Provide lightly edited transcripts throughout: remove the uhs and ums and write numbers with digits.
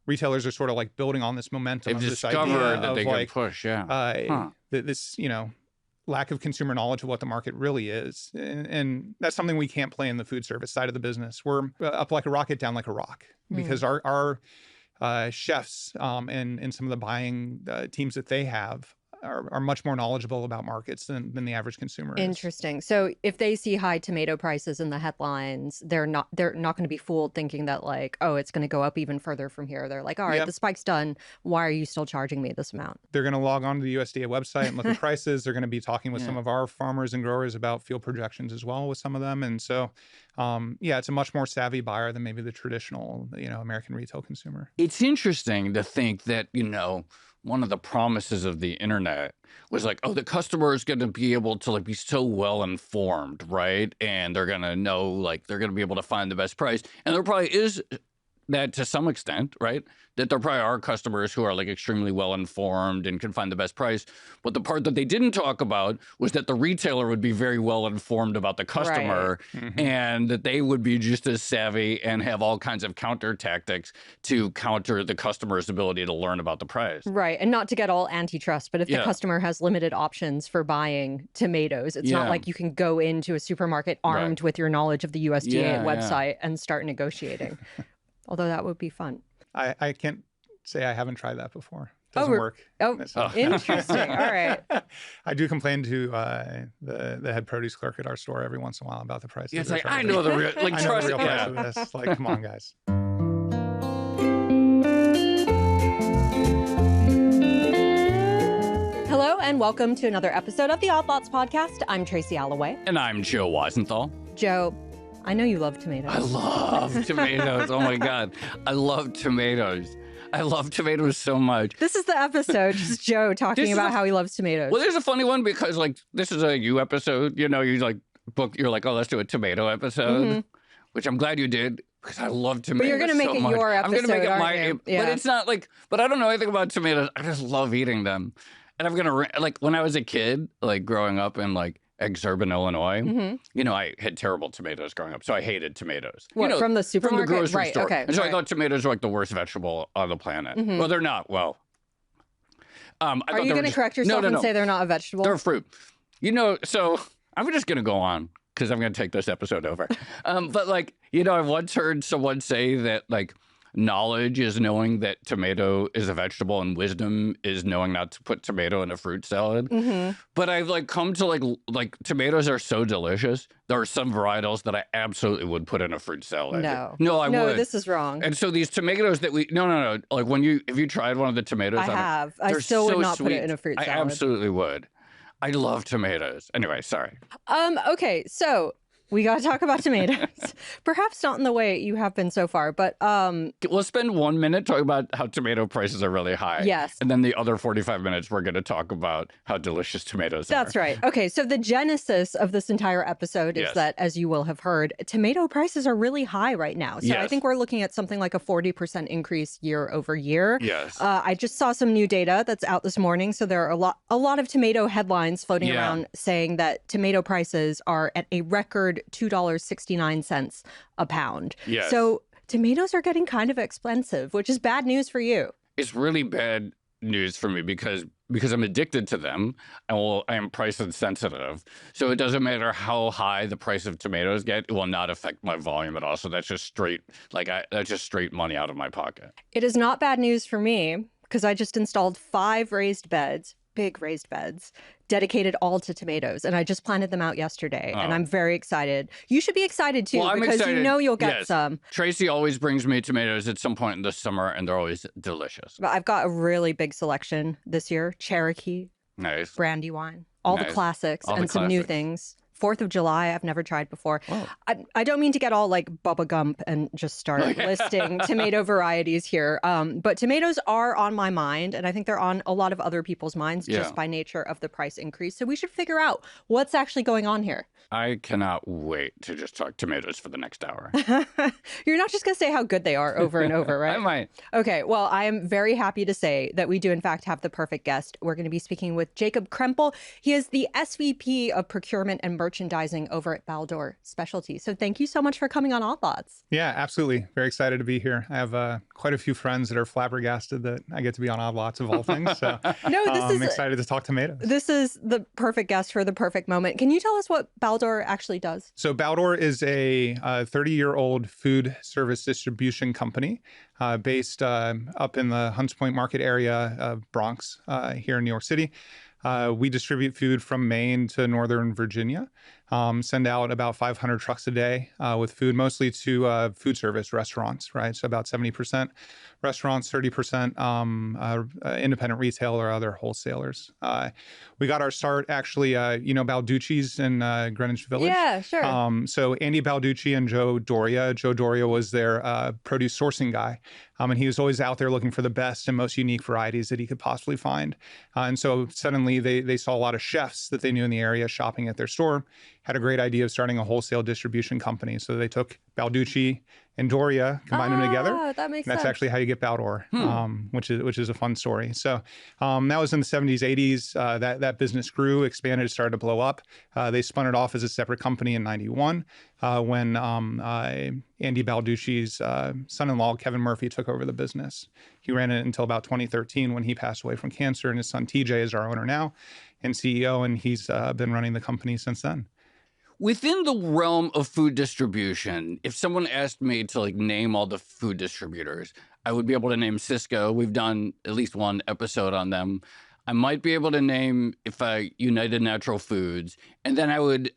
retailers are sort of like building on this momentum. They've of this discovered idea that of they like, can push, this, lack of consumer knowledge of what the market really is. And that's something we can't play in the food service side of the business. We're up like a rocket, down like a rock, because our chefs and some of the buying teams that they have are much more knowledgeable about markets than the average consumer is. Interesting. So if they see high tomato prices in the headlines, they're not going to be fooled thinking that like, oh, it's going to go up even further from here. They're like, all right, the spike's done. Why are you still charging me this amount? They're going to log on to the USDA website and look at prices. They're going to be talking with some of our farmers and growers about field projections as well with some of them. And so, it's a much more savvy buyer than maybe the traditional, American retail consumer. It's interesting to think that, one of the promises of the internet was like, oh, the customer is going to be able to like be so well informed, right? And they're going to know, like, they're going to be able to find the best price. And there probably is that to some extent, right? That there probably are customers who are like extremely well informed and can find the best price. But the part that they didn't talk about was that the retailer would be very well informed about the customer, and that they would be just as savvy and have all kinds of counter tactics to counter the customer's ability to learn about the price. Right. And not to get all antitrust, but if the customer has limited options for buying tomatoes, it's not like you can go into a supermarket armed with your knowledge of the USDA website and start negotiating. Although that would be fun. I can't say I haven't tried that before. Doesn't work. Interesting. All right. I do complain to the head produce clerk at our store every once in a while about the prices. Yeah, it's like, I know the real, like, I know the real price of this. Like, come on, guys. Hello, and welcome to another episode of the Odd Lots podcast. I'm Tracy Alloway. And I'm Joe Weisenthal. Joe, I know you love tomatoes. I love tomatoes. Oh, my God. I love tomatoes. I love tomatoes so much. This is the episode, just Joe talking about how he loves tomatoes. Well, there's a funny one because, like, this is a you episode. You like you're like, oh, let's do a tomato episode, which I'm glad you did because I love tomatoes. But you're going to make it your episode. I'm going to make it my, yeah. But it's not like, but I don't know anything about tomatoes. I just love eating them. And I'm going to, like, when I was a kid, like, growing up in, like, Exurban, Illinois, I had terrible tomatoes growing up, so I hated tomatoes. What, from the supermarket? From the grocery right, store. Okay, and so I thought tomatoes were like the worst vegetable on the planet. Well, they're not. Well, are you going to correct yourself and say they're not a vegetable? They're a fruit. So I'm just going to go on because I'm going to take this episode over. But like, I once heard someone say that like, knowledge is knowing that tomato is a vegetable and wisdom is knowing not to put tomato in a fruit salad. But I've like come to like tomatoes are so delicious. There are some varietals that I absolutely would put in a fruit salad. No, I would. No, this is wrong. And so these tomatoes that no. Like have you tried one of the tomatoes? I have. I still would not put it in a fruit salad. I absolutely would. I love tomatoes. Anyway, sorry. Okay, so we got to talk about tomatoes. Perhaps not in the way you have been so far, but we'll spend 1 minute talking about how tomato prices are really high. Yes. And then the other 45 minutes, we're going to talk about how delicious tomatoes are. That's right. Okay, so the genesis of this entire episode is that, as you will have heard, tomato prices are really high right now. So I think we're looking at something like a 40% increase year over year. Yes. I just saw some new data that's out this morning. So there are a lot of tomato headlines floating around saying that tomato prices are at a record $2.69 a pound. Yes. So tomatoes are getting kind of expensive, which is bad news for you. It's really bad news for me because I'm addicted to them and I am price insensitive. So it doesn't matter how high the price of tomatoes get, it will not affect my volume at all. So that's just straight money out of my pocket. It is not bad news for me because I just installed 5 raised beds, big raised beds, dedicated all to tomatoes. And I just planted them out yesterday. And I'm very excited. You should be excited too, because you know you'll get some. Tracy always brings me tomatoes at some point in the summer, and they're always delicious. But I've got a really big selection this year. Cherokee, nice. Brandywine, all the classics, and some new things. 4th of July, I've never tried before. I don't mean to get all like Bubba Gump and just start listing tomato varieties here. But tomatoes are on my mind, and I think they're on a lot of other people's minds just by nature of the price increase. So we should figure out what's actually going on here. I cannot wait to just talk tomatoes for the next hour. You're not just going to say how good they are over and over, right? I might. Okay, well, I am very happy to say that we do, in fact, have the perfect guest. We're going to be speaking with Jacob Krempel. He is the SVP of Procurement and merchandising over at Baldor Specialty. So thank you so much for coming on Odd Lots. Yeah, absolutely. Very excited to be here. I have quite a few friends that are flabbergasted that I get to be on Odd Lots of all things. So I'm excited to talk tomatoes. This is the perfect guest for the perfect moment. Can you tell us what Baldor actually does? So Baldor is a 30-year-old food service distribution company based up in the Hunts Point market area of Bronx here in New York City. We distribute food from Maine to Northern Virginia, send out about 500 trucks a day with food, mostly to food service restaurants, right? So about 70% restaurants, 30% independent retail or other wholesalers. We got our start actually, Balducci's in Greenwich Village. Yeah, sure. So Andy Balducci and Joe Doria. Joe Doria was their produce sourcing guy. And he was always out there looking for the best and most unique varieties that he could possibly find. And so suddenly they saw a lot of chefs that they knew in the area shopping at their store, had a great idea of starting a wholesale distribution company. So they took Balducci and Doria, combined them together. That makes sense. That's actually how you get Baldor, which is a fun story. So that was in the 70s, 80s. That business grew, expanded, started to blow up. They spun it off as a separate company in 91 when Andy Balducci's son-in-law, Kevin Murphy, took over the business. He ran it until about 2013 when he passed away from cancer, and his son TJ is our owner now and CEO, and he's been running the company since then. Within the realm of food distribution, if someone asked me to name all the food distributors, I would be able to name Sysco. We've done at least one episode on them. I might be able to name United Natural Foods, and then I would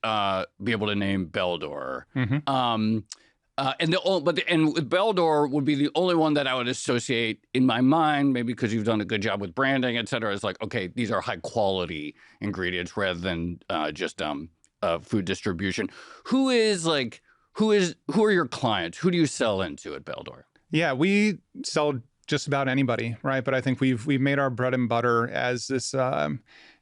be able to name Baldor. Mm-hmm. And with Baldor would be the only one that I would associate in my mind, maybe because you've done a good job with branding, et cetera. It's okay, these are high quality ingredients rather than just food distribution. Who are your clients? Who do you sell into at Baldor? Yeah, we sell just about anybody, right? But I think we've made our bread and butter as this. I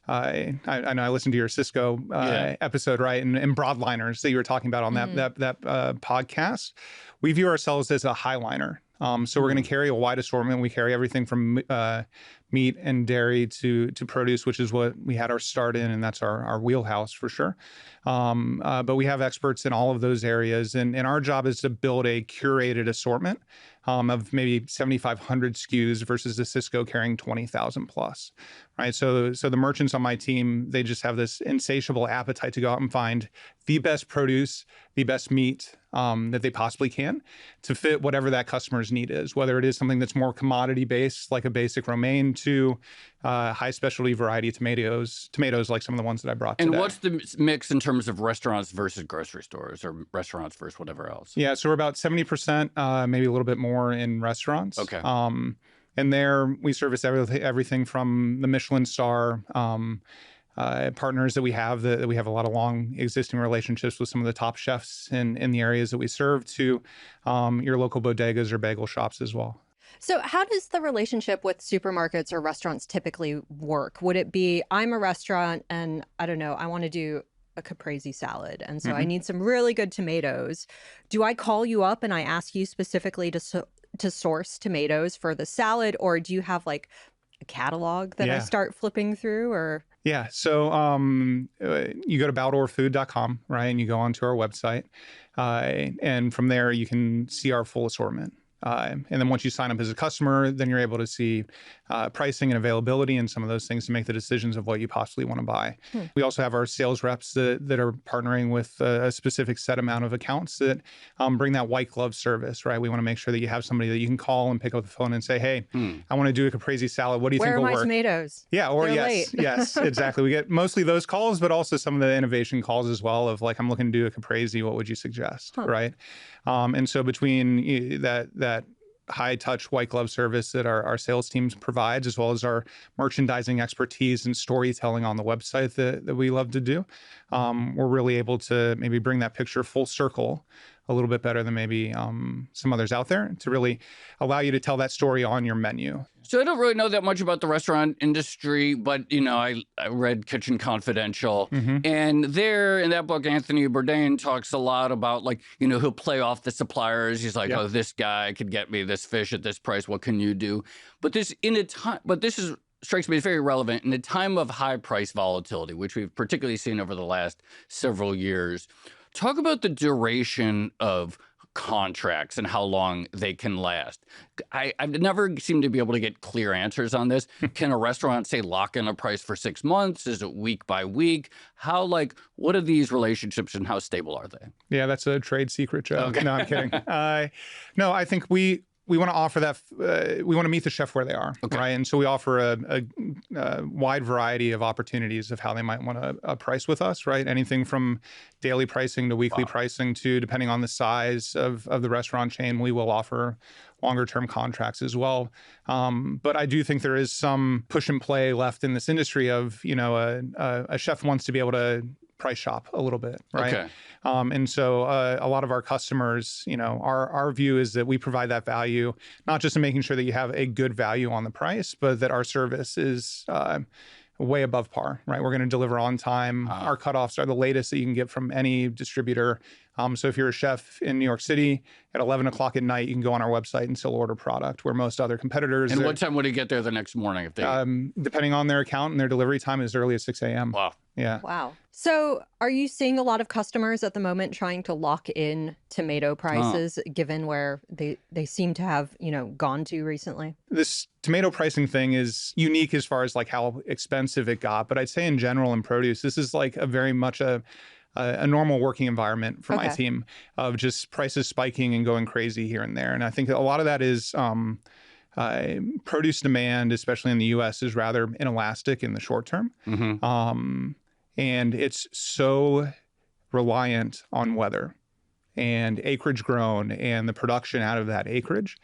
know I listened to your Sysco episode, right? And broadliners that you were talking about on that podcast. We view ourselves as a highliner. So we're going to carry a wide assortment. We carry everything from meat and dairy to produce, which is what we had our start in, and that's our wheelhouse for sure. But we have experts in all of those areas, and our job is to build a curated assortment of maybe 7,500 SKUs versus the Sysco carrying 20,000 plus, right? So the merchants on my team, they just have this insatiable appetite to go out and find the best produce, the best meat that they possibly can to fit whatever that customer's need is, whether it is something that's more commodity based, like a basic romaine, to high specialty variety tomatoes like some of the ones that I brought today. And what's the mix in terms of restaurants versus grocery stores, or restaurants versus whatever else? Yeah, so we're about 70%, maybe a little bit more in restaurants. Okay. And there we service everything from the Michelin star partners that we have a lot of long existing relationships with some of the top chefs in the areas that we serve, to your local bodegas or bagel shops as well. So how does the relationship with supermarkets or restaurants typically work? Would it be, I'm a restaurant and I don't know, I want to do a caprese salad, and so I need some really good tomatoes. Do I call you up and I ask you specifically to source tomatoes for the salad, or do you have a catalog that I start flipping through? Or yeah, so you go to baldorfood.com, right, and you go onto our website, and from there you can see our full assortment. And then once you sign up as a customer, then you're able to see pricing and availability and some of those things to make the decisions of what you possibly want to buy. We also have our sales reps that are partnering with a specific set amount of accounts that bring that white glove service, right? We want to make sure that you have somebody that you can call and pick up the phone and say, hey, I want to do a caprese salad. What do you think will work? Where are my tomatoes? Yeah, or They're yes, late. yes, exactly. We get mostly those calls, but also some of the innovation calls as well of I'm looking to do a caprese. What would you suggest, right? And so between that high touch white glove service that our sales teams provides, as well as our merchandising expertise and storytelling on the website that we love to do, we're really able to maybe bring that picture full circle a little bit better than maybe some others out there, to really allow you to tell that story on your menu. So I don't really know that much about the restaurant industry, but, I read Kitchen Confidential. And there in that book, Anthony Bourdain talks a lot about, he'll play off the suppliers. He's like, oh, this guy could get me this fish at this price. What can you do? But this is strikes me as very relevant in a time of high price volatility, which we've particularly seen over the last several years. Talk about the duration of contracts and how long they can last. I've never seemed to be able to get clear answers on this. Can a restaurant, say, lock in a price for 6 months? Is it week by week? What are these relationships and how stable are they? Yeah, that's a trade secret, Joe. Okay. No, I'm kidding. No, I think we want to offer that. We want to meet the chef where they are, right? And so we offer a wide variety of opportunities of how they might want to price with us, right? Anything from daily pricing to weekly pricing to, depending on the size of the restaurant chain, we will offer longer term contracts as well. But I do think there is some push and play left in this industry of, a chef wants to be able to price shop a little bit, right? Okay. And so a lot of our customers, our view is that we provide that value, not just in making sure that you have a good value on the price, but that our service is way above par, right? We're going to deliver on time. Our cutoffs are the latest that you can get from any distributor. So if you're a chef in New York City at 11 o'clock at night, you can go on our website and still order product, where most other competitors... And what time would he get there the next morning? If they depending on their account and their delivery time, as early as 6 a.m. Wow. Yeah. Wow. So are you seeing a lot of customers at the moment trying to lock in tomato prices, given where they seem to have, gone to recently? This tomato pricing thing is unique as far as like how expensive it got. But I'd say in general in produce, this is like a very much a normal working environment for my team of just prices spiking and going crazy here and there. And I think a lot of that is produce demand, especially in the U.S., is rather inelastic in the short term. And it's so reliant on weather and acreage grown and the production out of that acreage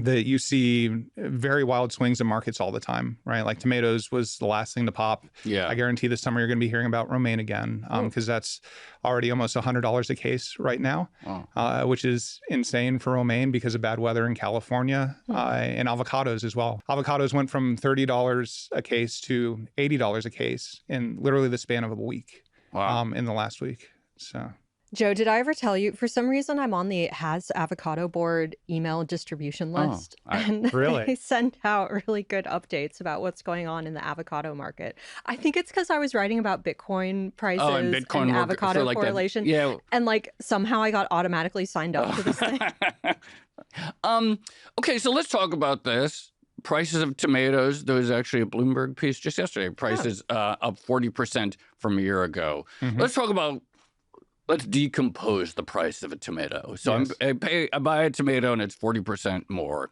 that you see very wild swings in markets all the time, right? Like tomatoes was the last thing to pop. Yeah. I guarantee this summer you're going to be hearing about romaine again, because that's already almost $100 a case right now, which is insane for romaine because of bad weather in California, and avocados as well. Avocados went from $30 a case to $80 a case in literally the span of a week. In the last week. So... Joe, did I ever tell you, for some reason, I'm on the Has Avocado Board email distribution list. And really? they send out really good updates about what's going on in the avocado market. I think it's because I was writing about Bitcoin prices and avocado correlation. And somehow I got automatically signed up to this thing. Okay, so let's talk about this. Prices of tomatoes, there was actually a Bloomberg piece just yesterday. Prices up 40% from a year ago. Let's decompose the price of a tomato. So I buy a tomato and it's 40% more.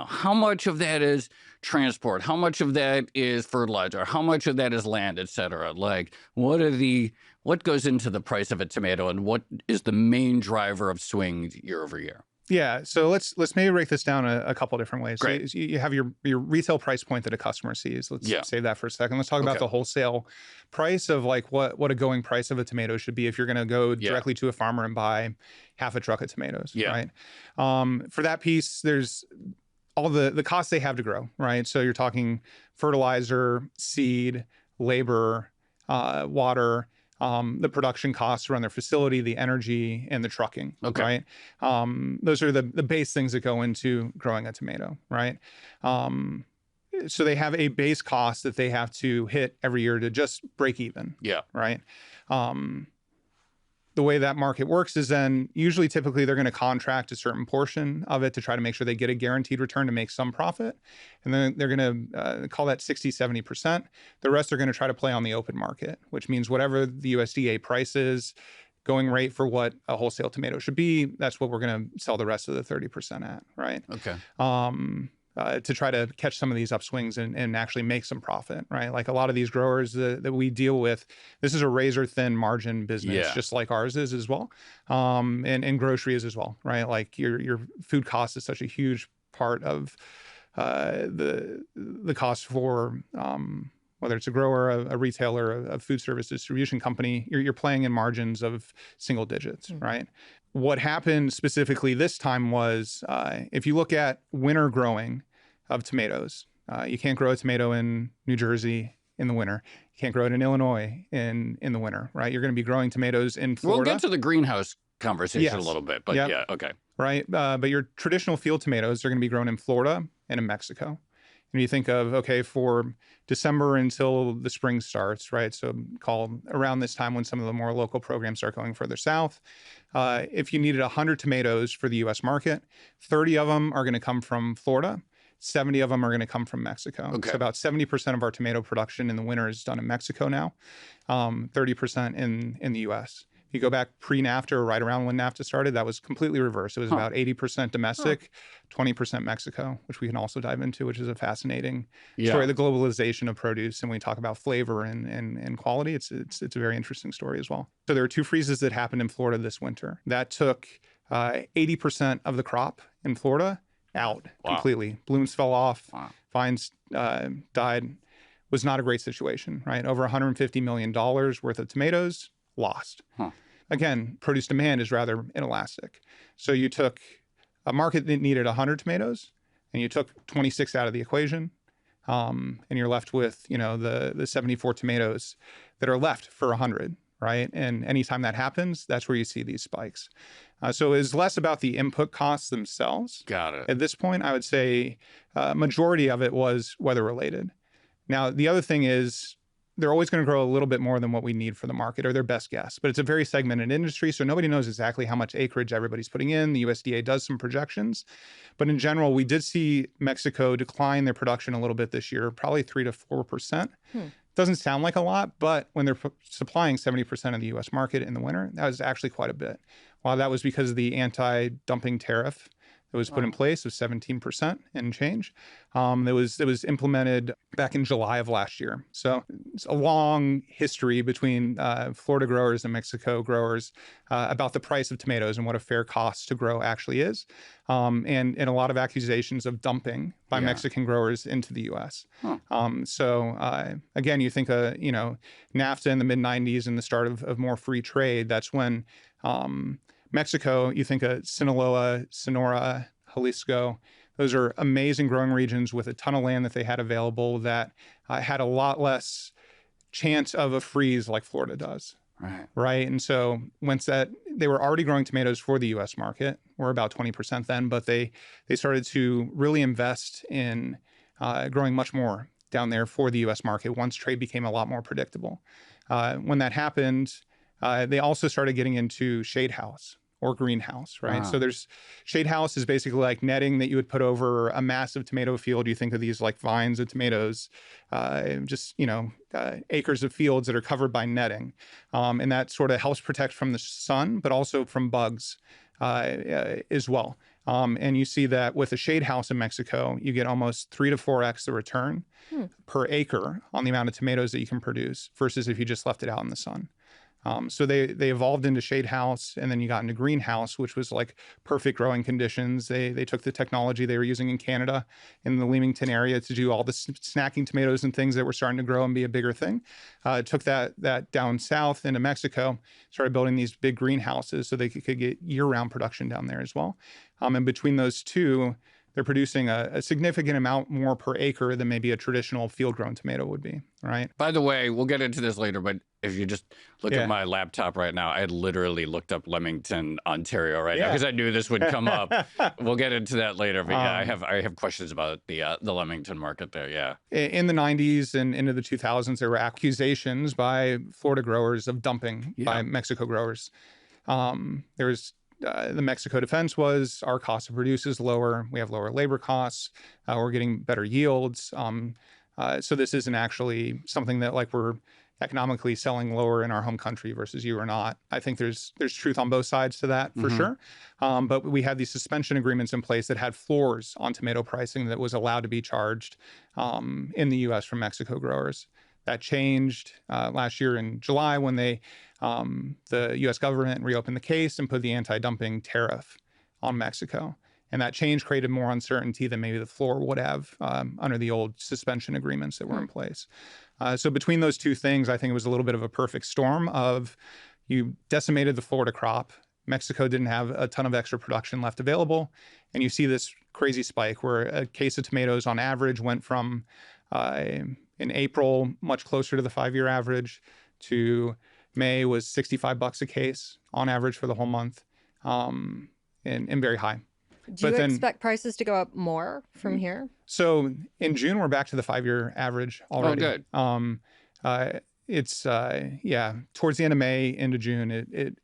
How much of that is transport? How much of that is fertilizer? How much of that is land, et cetera? What goes into the price of a tomato, and what is the main driver of swings year over year? Yeah, so let's maybe break this down a couple different ways. Great. So you have your retail price point that a customer sees. Let's save that for a second. Let's talk about the wholesale price of what a going price of a tomato should be if you're going to go directly to a farmer and buy half a truck of tomatoes, right? For that piece, there's all the costs they have to grow, right? So you're talking fertilizer, seed, labor, water, the production costs to run their facility, the energy, and the trucking, right? Those are the base things that go into growing a tomato, right? So they have a base cost that they have to hit every year to just break even, right? The way that market works is then typically they're going to contract a certain portion of it to try to make sure they get a guaranteed return to make some profit. And then they're going to call that 60, 70%. The rest are going to try to play on the open market, which means whatever the USDA price is, going rate for what a wholesale tomato should be, that's what we're going to sell the rest of the 30% at, right? To try to catch some of these upswings and actually make some profit, right? Like a lot of these growers that we deal with, this is a razor thin margin business, just like ours is as well. And grocery is as well, right? Like your food cost is such a huge part of the cost for whether it's a grower, a retailer, a food service distribution company. You're playing in margins of single digits, right? What happened specifically this time was if you look at winter growing of tomatoes, you can't grow a tomato in New Jersey in the winter. You can't grow it in Illinois in the winter, right? You're going to be growing tomatoes in Florida. We'll get to the greenhouse conversation a little bit, but right? But your traditional field tomatoes are going to be grown in Florida and in Mexico. And you think of, okay, for December until the spring starts, right? So call around this time when some of the more local programs start going further south. If you needed 100 tomatoes for the U.S. market, 30 of them are going to come from Florida. 70 of them are going to come from Mexico. Okay. So about 70% of our tomato production in the winter is done in Mexico now, 30% in the U.S. If you go back pre-NAFTA or right around when NAFTA started, that was completely reversed. It was about 80% domestic, 20% Mexico, which we can also dive into, which is a fascinating story. The globalization of produce, and when we talk about flavor and quality, it's a very interesting story as well. So there were 2 freezes that happened in Florida this winter. That took 80% of the crop in Florida out completely. Blooms fell off, vines died. Was not a great situation, right? Over $150 million worth of tomatoes lost. Again, produce demand is rather inelastic. So you took a market that needed 100 tomatoes and you took 26 out of the equation, and you're left with, the 74 tomatoes that are left for 100, right? And anytime that happens, that's where you see these spikes. So it's less about the input costs themselves. Got it. At this point, I would say majority of it was weather related. Now, the other thing is they're always going to grow a little bit more than what we need for the market, or their best guess. But it's a very segmented industry, so nobody knows exactly how much acreage everybody's putting in. The USDA does some projections. But in general, we did see Mexico decline their production a little bit this year, probably 3 to 4%. Doesn't sound like a lot, but when they're supplying 70% of the U.S. market in the winter, that was actually quite a bit. While that was because of the anti-dumping tariff that was put in place of 17% and change. It was implemented back in July of last year. So it's a long history between Florida growers and Mexico growers about the price of tomatoes and what a fair cost to grow actually is. And a lot of accusations of dumping by Mexican growers into the U.S. So again, you think, NAFTA in the mid-90s and the start of more free trade, that's when Mexico, you think of Sinaloa, Sonora, Jalisco. Those are amazing growing regions with a ton of land that they had available that had a lot less chance of a freeze like Florida does. Right. And so once they were already growing tomatoes for the U.S. market, we're about 20% then, but they started to really invest in growing much more down there for the U.S. market once trade became a lot more predictable. When that happened, they also started getting into shade house or greenhouse, right? So there's shade house is basically like netting that you would put over a massive tomato field. You think of these like vines of tomatoes, acres of fields that are covered by netting. And that sort of helps protect from the sun, but also from bugs as well. And you see that with a shade house in Mexico, you get almost 3 to 4x the return per acre on the amount of tomatoes that you can produce versus if you just left it out in the sun. So they evolved into shade house, and then you got into greenhouse, which was like perfect growing conditions. They took the technology they were using in Canada in the Leamington area to do all the snacking tomatoes and things that were starting to grow and be a bigger thing. Took that down south into Mexico, started building these big greenhouses so they could get year-round production down there as well. And between those two, they're producing a significant amount more per acre than maybe a traditional field-grown tomato would be, right? By the way, we'll get into this later, but if you just look at my laptop right now, I literally looked up Leamington, Ontario now because I knew this would come up. We'll get into that later, but I have questions about the Leamington market there, In the 90s and into the 2000s, there were accusations by Florida growers of dumping by Mexico growers. There was the Mexico defense was our cost to produce is lower. We have lower labor costs. We're getting better yields. So this isn't actually something that like we're economically selling lower in our home country versus you or not. I think there's truth on both sides to that for sure. But we had these suspension agreements in place that had floors on tomato pricing that was allowed to be charged in the U.S. from Mexico growers. That changed last year in July when the U.S. government reopened the case and put the anti-dumping tariff on Mexico. And that change created more uncertainty than maybe the floor would have under the old suspension agreements that were in place. So between those two things, I think it was a little bit of a perfect storm of you decimated the Florida crop. Mexico didn't have a ton of extra production left available. And you see this crazy spike where a case of tomatoes on average went from in April, much closer to the 5-year average, to May was $65 a case on average for the whole month, and very high. Do you expect prices to go up more from here? So in June, we're back to the 5-year average already. Oh, good. It's towards the end of May into June,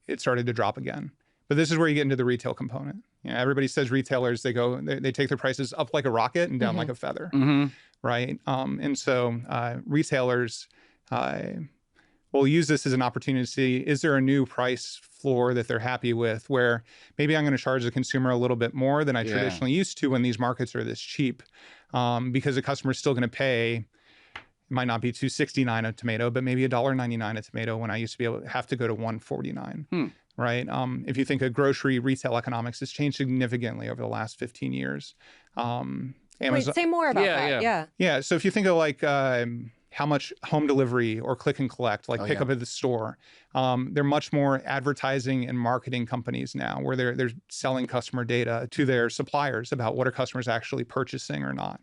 it started to drop again. But this is where you get into the retail component. Everybody says retailers, they take their prices up like a rocket and down like a feather, right? And so retailers will use this as an opportunity to see, is there a new price floor that they're happy with, where maybe I'm going to charge the consumer a little bit more than I traditionally used to when these markets are this cheap, because the customer's still going to pay. It might not be $2.69 a tomato, but maybe $1.99 a tomato when I used to have to go to $1.49. Right? If you think of grocery retail economics, it's changed significantly over the last 15 years. Amazon, wait, say more about that. Yeah. So if you think of like how much home delivery or click and collect, like pick up at the store, they're much more advertising and marketing companies now, where they're selling customer data to their suppliers about what are customers actually purchasing or not.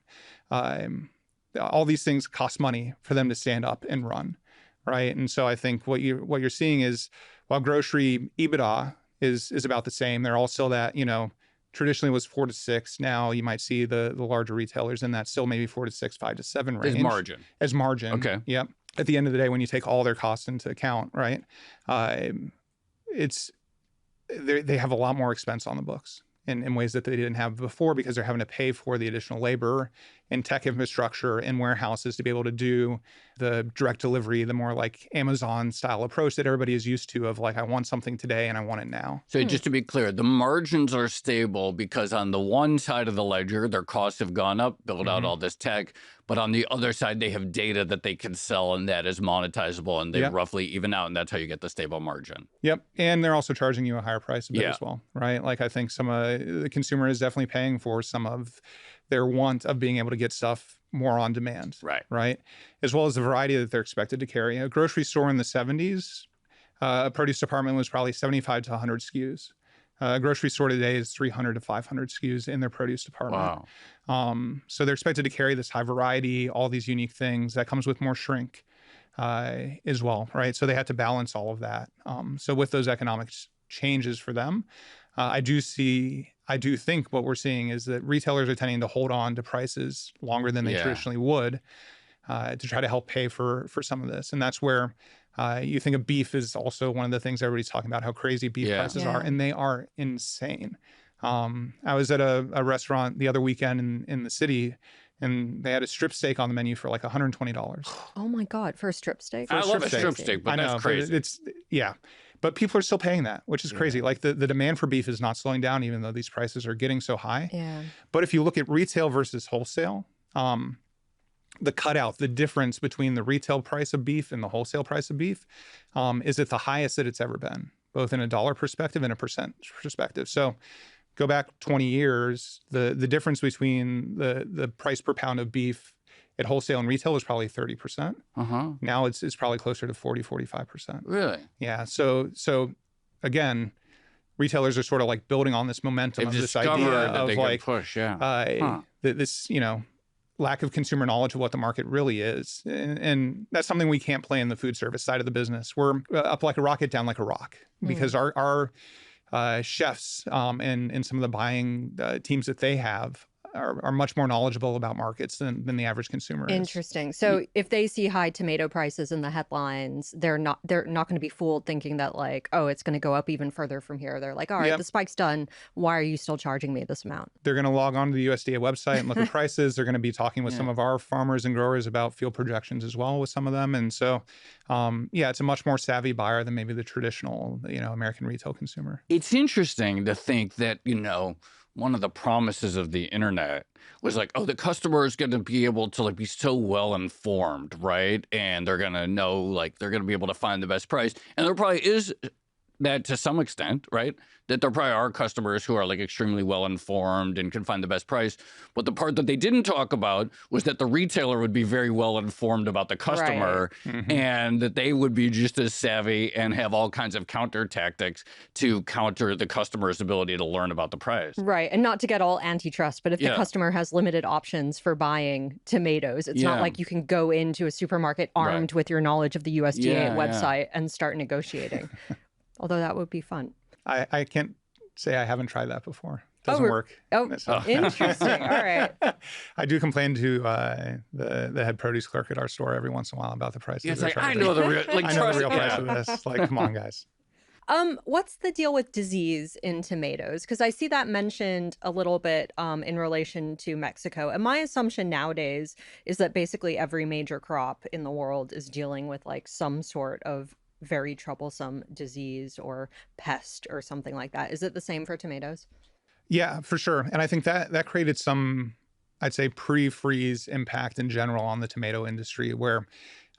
All these things cost money for them to stand up and run, right? And so I think what you're seeing is, while grocery EBITDA is about the same, they're all still that, traditionally was 4 to 6. Now you might see the larger retailers in that still maybe 4 to 6, 5 to 7 range. As margin. Okay. Yep. At the end of the day, when you take all their costs into account, right? They have a lot more expense on the books in ways that they didn't have before, because they're having to pay for the additional labor and tech infrastructure and warehouses to be able to do the direct delivery, the more like Amazon style approach that everybody is used to, of like, I want something today and I want it now. So just to be clear, the margins are stable because on the one side of the ledger, their costs have gone up, build out all this tech. But on the other side, they have data that they can sell, and that is monetizable, and they roughly even out, and that's how you get the stable margin. Yep. And they're also charging you a higher price a bit as well, right? Like, I think the consumer is definitely paying for some of their want of being able to get stuff more on demand, right? As well as the variety that they're expected to carry. A grocery store in the 70s, a produce department was probably 75 to 100 SKUs. A grocery store today is 300 to 500 SKUs in their produce department. Wow. So they're expected to carry this high variety, all these unique things. That comes with more shrink as well, right? So they had to balance all of that. So with those economic changes for them, I do think what we're seeing is that retailers are tending to hold on to prices longer than they traditionally would, to try to help pay for some of this. And that's where you think of beef is also one of the things everybody's talking about, how crazy beef prices are, and they are insane. I was at a restaurant the other weekend in the city, and they had a strip steak on the menu for like $120. Oh my God, for a strip steak? I love a strip steak, but that's crazy. But people are still paying that, which is crazy. Like the demand for beef is not slowing down, even though these prices are getting so high. Yeah. But if you look at retail versus wholesale, the cutout, the difference between the retail price of beef and the wholesale price of beef is at the highest that it's ever been, both in a dollar perspective and a percent perspective. So go back 20 years, the difference between the price per pound of beef at wholesale and retail was probably 30%. Now it's probably closer to 40, 45%. Really? Yeah. So again, retailers are sort of like building on this momentum of this idea of like push, this, lack of consumer knowledge of what the market really is. And that's something we can't play in the food service side of the business. We're up like a rocket, down like a rock, because our chefs and some of the buying teams that they have are much more knowledgeable about markets than the average consumer is. Interesting. So if they see high tomato prices in the headlines, they're not going to be fooled thinking that like, oh, it's going to go up even further from here. They're like, all right, the spike's done. Why are you still charging me this amount? They're going to log on to the USDA website and look at prices. They're going to be talking with some of our farmers and growers about field projections as well with some of them. And so, it's a much more savvy buyer than maybe the traditional, American retail consumer. It's interesting to think that, one of the promises of the internet was like, oh, the customer is going to be able to like be so well informed, right? And they're going to know, like, they're going to be able to find the best price. And there probably is that to some extent, right? That there probably are customers who are like extremely well informed and can find the best price. But the part that they didn't talk about was that the retailer would be very well informed about the customer, and that they would be just as savvy and have all kinds of counter tactics to counter the customer's ability to learn about the price. Right. And not to get all antitrust, but if the customer has limited options for buying tomatoes, it's not like you can go into a supermarket armed with your knowledge of the USDA website and start negotiating. Although that would be fun. I can't say I haven't tried that before. Doesn't work. So, interesting. All right. I do complain to the head produce clerk at our store every once in a while about the prices. Yeah, it's like, I know the real, like, I know the real price of this. Like, come on, guys. What's the deal with disease in tomatoes? Because I see that mentioned a little bit in relation to Mexico. And my assumption nowadays is that basically every major crop in the world is dealing with like some sort of very troublesome disease or pest or something like that. Is it the same for tomatoes? Yeah, for sure. And I think that created some, I'd say, pre-freeze impact in general on the tomato industry, where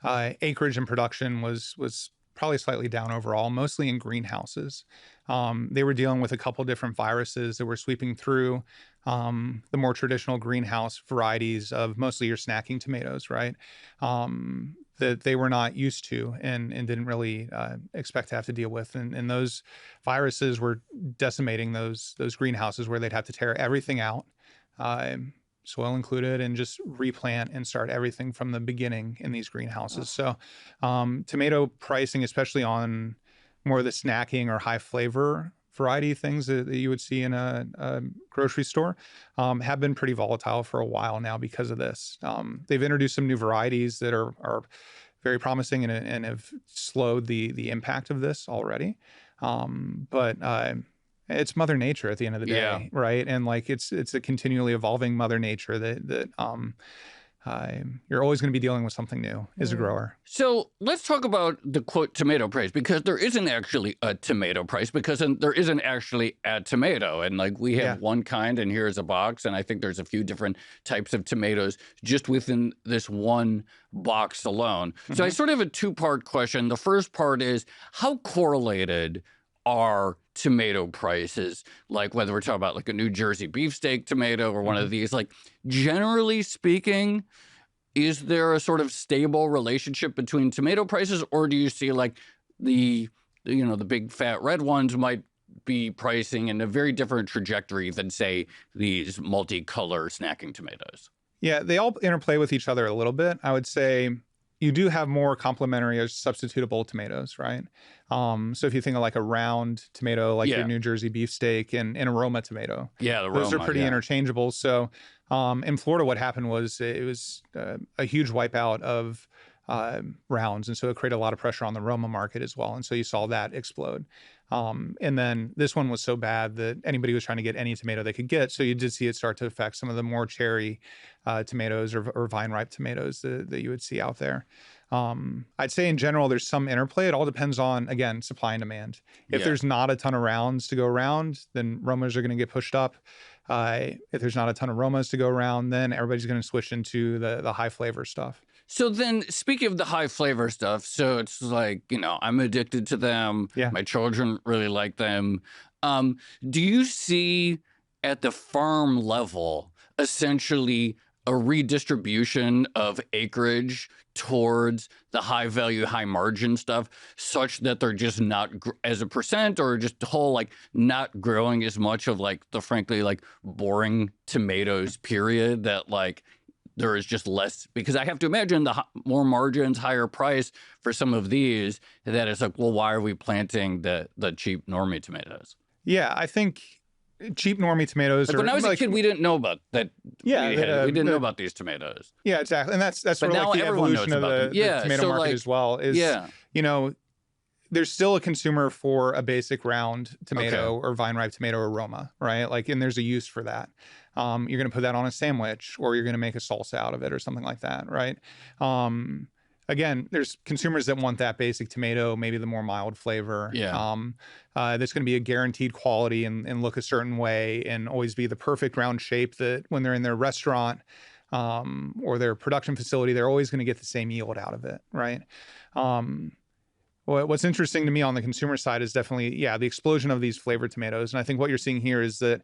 acreage and production was probably slightly down overall, mostly in greenhouses. They were dealing with a couple different viruses that were sweeping through the more traditional greenhouse varieties of mostly your snacking tomatoes, right? That they were not used to and didn't really expect to have to deal with. And those viruses were decimating those greenhouses where they'd have to tear everything out, soil included, and just replant and start everything from the beginning in these greenhouses. So tomato pricing, especially on more of the snacking or high flavor variety things that you would see in a grocery store, have been pretty volatile for a while now because of this. They've introduced some new varieties that are very promising and have slowed the impact of this already. But it's Mother Nature at the end of the day, right? And like it's a continually evolving Mother Nature that you're always going to be dealing with something new as a grower. So let's talk about the quote tomato price, because there isn't actually a tomato price, because there isn't actually a tomato. And like we have one kind, and here's a box, and I think there's a few different types of tomatoes just within this one box alone. So I sort of have a two-part question. The first part is, how correlated are tomato prices, like whether we're talking about like a New Jersey beefsteak tomato or one of these, like generally speaking, is there a sort of stable relationship between tomato prices, or do you see like the big fat red ones might be pricing in a very different trajectory than say these multicolor snacking tomatoes? Yeah, they all interplay with each other a little bit. I would say you do have more complementary or substitutable tomatoes, right? So if you think of like a round tomato, like your New Jersey beefsteak, and an aroma tomato, those are pretty interchangeable. So in Florida, what happened was it was a huge wipeout of rounds, and so it created a lot of pressure on the aroma market as well. And so you saw that explode. And then this one was so bad that anybody was trying to get any tomato they could get. So you did see it start to affect some of the more cherry tomatoes or vine ripe tomatoes that you would see out there. I'd say in general, there's some interplay. It all depends on, again, supply and demand. If there's not a ton of rounds to go around, then aromas are going to get pushed up. If there's not a ton of aromas to go around, then everybody's going to switch into the high flavor stuff. So then, speaking of the high flavor stuff, so it's like, I'm addicted to them. Yeah. My children really like them. Do you see at the farm level essentially a redistribution of acreage towards the high value, high margin stuff, such that they're just not as a percent, or just whole like not growing as much of like the frankly like boring tomatoes period, that like there is just less? Because I have to imagine the more margins, higher price for some of these, that it's like, well, why are we planting the cheap normie tomatoes? Yeah, I think cheap normie tomatoes are... When I was a kid, we didn't know about that. Yeah. We didn't know about these tomatoes. Yeah, exactly. And that's sort of like the evolution of the tomato market as well. There's still a consumer for a basic round tomato or vine ripe tomato aroma, right? Like, and there's a use for that. You're going to put that on a sandwich, or you're going to make a salsa out of it or something like that, right? Again, there's consumers that want that basic tomato, maybe the more mild flavor. That's going to be a guaranteed quality and look a certain way and always be the perfect round shape that when they're in their restaurant or their production facility, they're always going to get the same yield out of it, right? What's interesting to me on the consumer side is definitely, the explosion of these flavored tomatoes. And I think what you're seeing here is that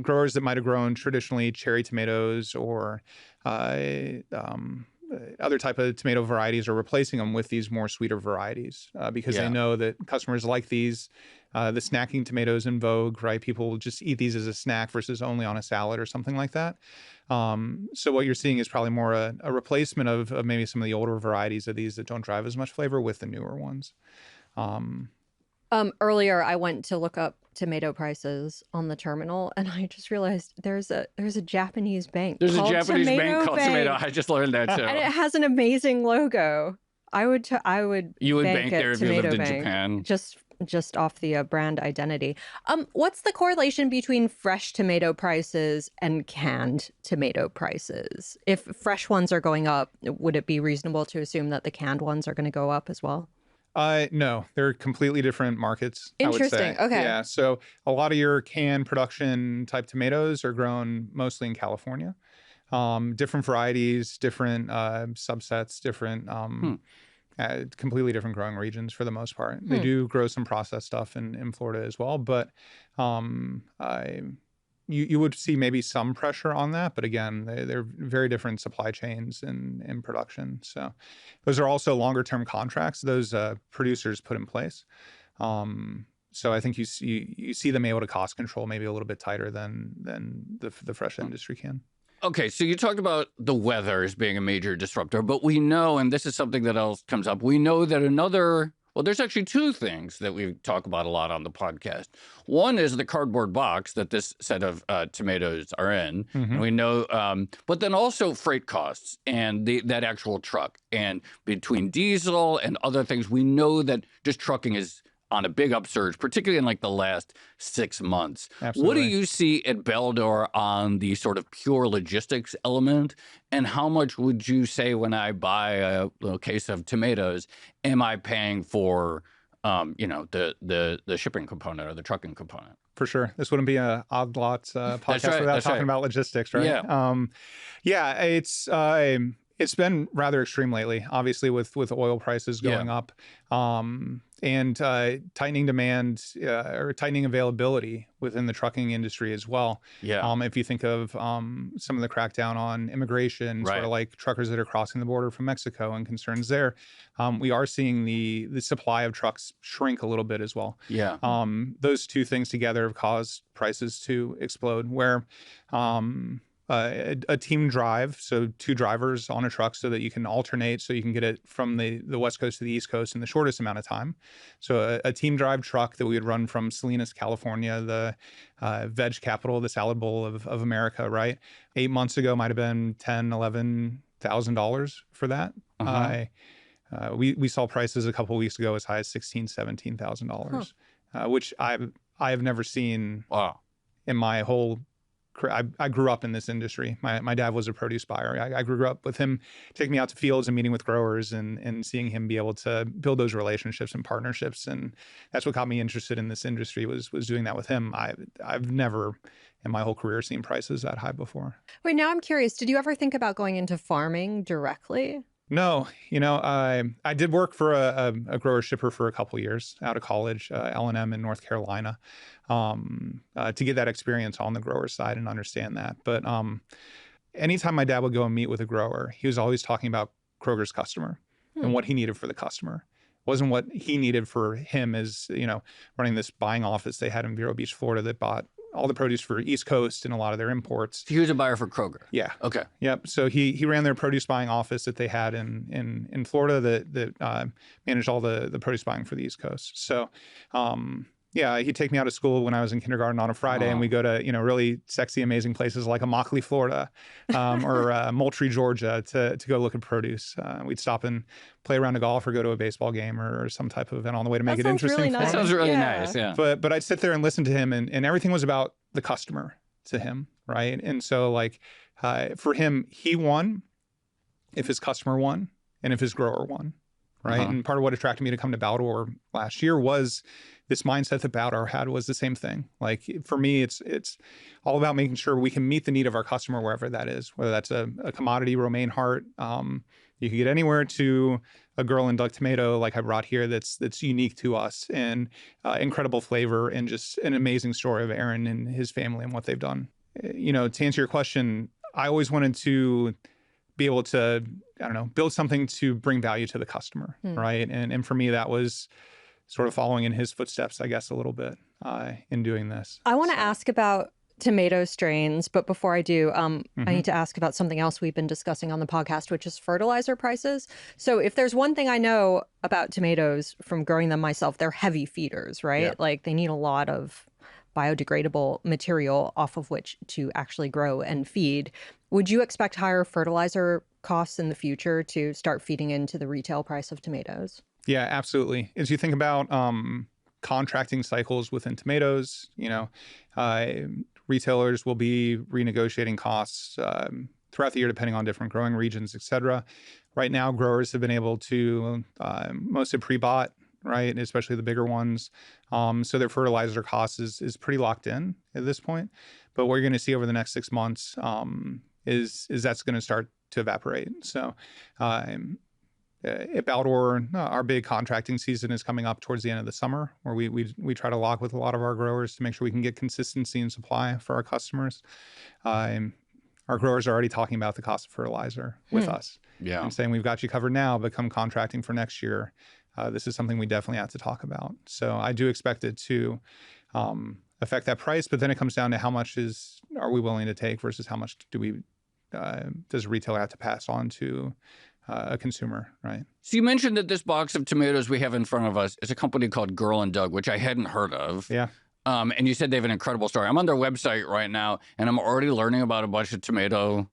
growers that might have grown traditionally cherry tomatoes or other type of tomato varieties are replacing them with these more sweeter varieties because they know that customers like these. The snacking tomatoes in vogue, right? People will just eat these as a snack versus only on a salad or something like that. So what you're seeing is probably more a replacement of maybe some of the older varieties of these that don't drive as much flavor with the newer ones. Earlier, I went to look up tomato prices on the terminal, and I just realized there's a Japanese bank. There's called a Japanese bank called Tomato. I just learned that too, and it has an amazing logo. I would You would bank there if you Tomato lived in Bank, Japan. just off the brand identity. What's the correlation between fresh tomato prices and canned tomato prices? If fresh ones are going up, would it be reasonable to assume that the canned ones are going to go up as well? No, they're completely different markets. Interesting. I would say. Okay. Yeah. So a lot of your canned production type tomatoes are grown mostly in California. Different varieties, different subsets, different completely different growing regions for the most part. They do grow some processed stuff in Florida as well, but you would see maybe some pressure on that. But again, they're very different supply chains in production. So those are also longer term contracts those producers put in place. So I think you see them able to cost control maybe a little bit tighter than the fresh industry can. Okay, so you talked about the weather as being a major disruptor, but we know, and this is something that else comes up, we know that there's actually two things that we talk about a lot on the podcast. One is the cardboard box that this set of tomatoes are in. And we know, but then also freight costs and that actual truck. And between diesel and other things, we know that just trucking is on a big upsurge, particularly in like the last 6 months. Absolutely. What do you see at Baldor on the sort of pure logistics element? And how much would you say when I buy a little case of tomatoes, am I paying for, the shipping component or the trucking component? For sure. This wouldn't be a Odd Lots podcast without talking about logistics, right? Yeah. It's been rather extreme lately, obviously with oil prices going up and tightening demand or tightening availability within the trucking industry as well. Yeah. If you think of some of the crackdown on immigration, sort of like truckers that are crossing the border from Mexico and concerns there, we are seeing the supply of trucks shrink a little bit as well. Yeah. Those two things together have caused prices to explode where a team drive, so 2 drivers on a truck so that you can alternate, so you can get it from the West Coast to the East Coast in the shortest amount of time. So a team drive truck that we would run from Salinas, California, the veg capital, the salad bowl of America, right? 8 months ago might have been $10,000, $11,000 for that. We saw prices a couple of weeks ago as high as $16,000, $17,000, which I have never seen in my whole. I grew up in this industry. My dad was a produce buyer. I grew up with him taking me out to fields and meeting with growers and seeing him be able to build those relationships and partnerships. And that's what got me interested in this industry was doing that with him. I've never in my whole career seen prices that high before. Wait, now I'm curious. Did you ever think about going into farming directly? No, I did work for a grower shipper for a couple years out of college, L&M in North Carolina, to get that experience on the grower side and understand that. But anytime my dad would go and meet with a grower, he was always talking about Kroger's customer and what he needed for the customer. It wasn't what he needed for him as, running this buying office they had in Vero Beach, Florida that bought all the produce for East Coast and a lot of their imports. He was a buyer for Kroger. Yeah. Okay. Yep. So he ran their produce buying office that they had in Florida that managed all the produce buying for the East Coast. So he'd take me out of school when I was in kindergarten on a Friday, and we go to really sexy, amazing places like Immokalee, Florida, or Moultrie, Georgia, to go look at produce. We'd stop and play around a golf or go to a baseball game or some type of event on the way to make it interesting. Really for nice. him. That sounds really nice. Yeah. But I'd sit there and listen to him, and everything was about the customer to him, right? And so for him, he won if his customer won and if his grower won, right? And part of what attracted me to come to Baldor last year was this mindset that Baldor had was the same thing. Like for me, it's all about making sure we can meet the need of our customer wherever that is, whether that's a commodity romaine heart. You can get anywhere to a girl and duck tomato like I brought here that's unique to us and incredible flavor and just an amazing story of Aaron and his family and what they've done. To answer your question, I always wanted to be able to, build something to bring value to the customer, right? And for me, that was sort of following in his footsteps, I guess, a little bit in doing this. I want to ask about tomato strains, but before I do, I need to ask about something else we've been discussing on the podcast, which is fertilizer prices. So if there's one thing I know about tomatoes from growing them myself, they're heavy feeders, right? Yeah. Like they need a lot of biodegradable material off of which to actually grow and feed. Would you expect higher fertilizer costs in the future to start feeding into the retail price of tomatoes? Yeah, absolutely. As you think about contracting cycles within tomatoes, retailers will be renegotiating costs throughout the year, depending on different growing regions, et cetera. Right now, growers have been able to mostly pre-bought, right? Especially the bigger ones. So their fertilizer cost is pretty locked in at this point. But what you're going to see over the next 6 months is that's going to start to evaporate. So at Baldor, our big contracting season is coming up towards the end of the summer, where we try to lock with a lot of our growers to make sure we can get consistency in supply for our customers. Our growers are already talking about the cost of fertilizer with us. Yeah. And saying we've got you covered now, but come contracting for next year, this is something we definitely have to talk about. So I do expect it to affect that price, but then it comes down to how much are we willing to take versus how much does a retailer have to pass on to a consumer, right? So you mentioned that this box of tomatoes we have in front of us is a company called Girl and Doug, which I hadn't heard of. Yeah. And you said they have an incredible story. I'm on their website right now, and I'm already learning about a bunch of tomato.